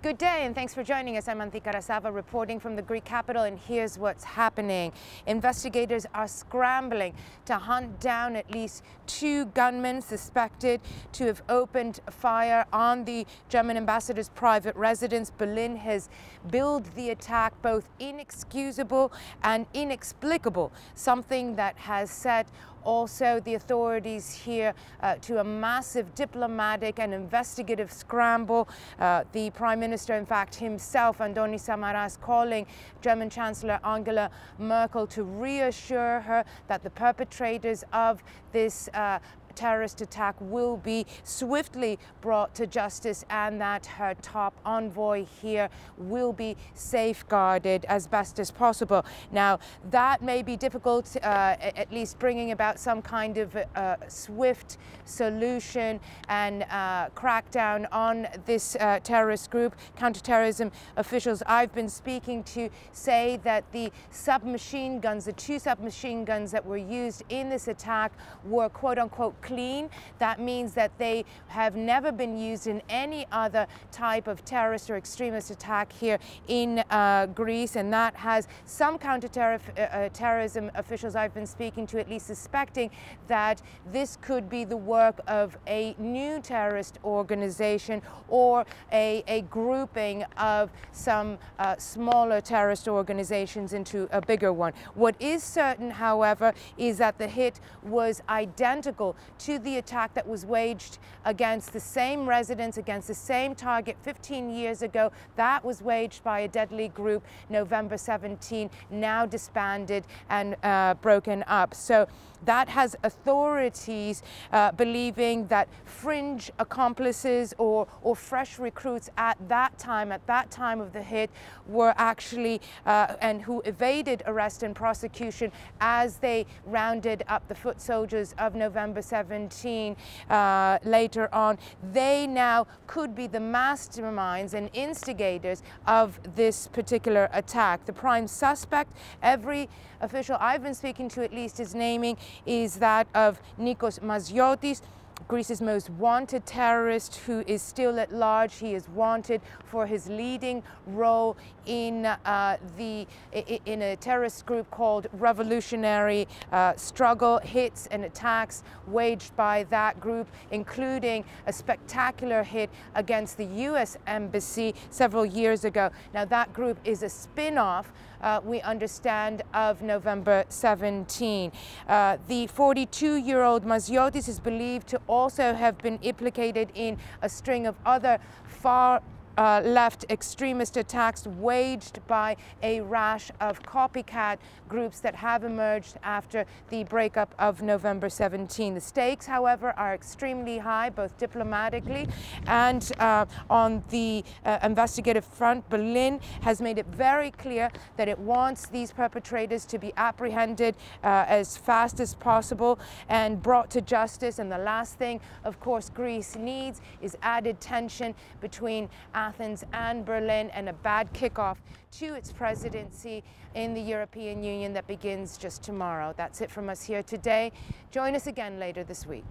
Good day and thanks for joining us. I'm Grxit reporting from the Greek capital, and here's what's happening. Investigators are scrambling to hunt down at least 2 gunmen suspected to have opened fire on the German ambassador's private residence. Berlin has billed the attack both inexcusable and inexplicable, something that has set also the authorities here to a massive diplomatic and investigative scramble. The Prime Minister, in fact, himself, Andoni Samaras, calling German Chancellor Angela Merkel to reassure her that the perpetrators of this terrorist attack will be swiftly brought to justice and that her top envoy here will be safeguarded as best as possible. Now, that may be difficult, at least bringing about some kind of swift solution and crackdown on this terrorist group. Counterterrorism officials I've been speaking to say that the submachine guns, the 2 submachine guns that were used in this attack were quote-unquote clean. That means that they have never been used in any other type of terrorist or extremist attack here in Greece, and that has some counterterrorism officials I've been speaking to at least suspecting that this could be the work of a new terrorist organization or a grouping of some smaller terrorist organizations into a bigger one. What is certain, however, is that the hit was identical to the attack that was waged against the same residence, against the same target 15 years ago. That was waged by a deadly group November 17, now disbanded and broken up. So that has authorities believing that fringe accomplices or fresh recruits at that time of the hit were actually and who evaded arrest and prosecution as they rounded up the foot soldiers of November 17 later on. They now could be the masterminds and instigators of this particular attack. The prime suspect, every official I've been speaking to at least is naming, is that of Nikos Maziotis, Greece's most wanted terrorist who is still at large. He is wanted for his leading role in a terrorist group called Revolutionary Struggle. Hits and attacks waged by that group, including a spectacular hit against the U.S. Embassy several years ago. Now, that group is a spin-off, we understand, of November 17. The 42-year-old Maziotis is believed to also have been implicated in a string of other far left extremist attacks waged by a rash of copycat groups that have emerged after the breakup of November 17. The stakes, however, are extremely high, both diplomatically and on the investigative front. Berlin has made it very clear that it wants these perpetrators to be apprehended as fast as possible and brought to justice. And the last thing, of course, Greece needs is added tension between Athens and Berlin and a bad kickoff to its presidency in the European Union that begins just tomorrow. That's it from us here today. Join us again later this week.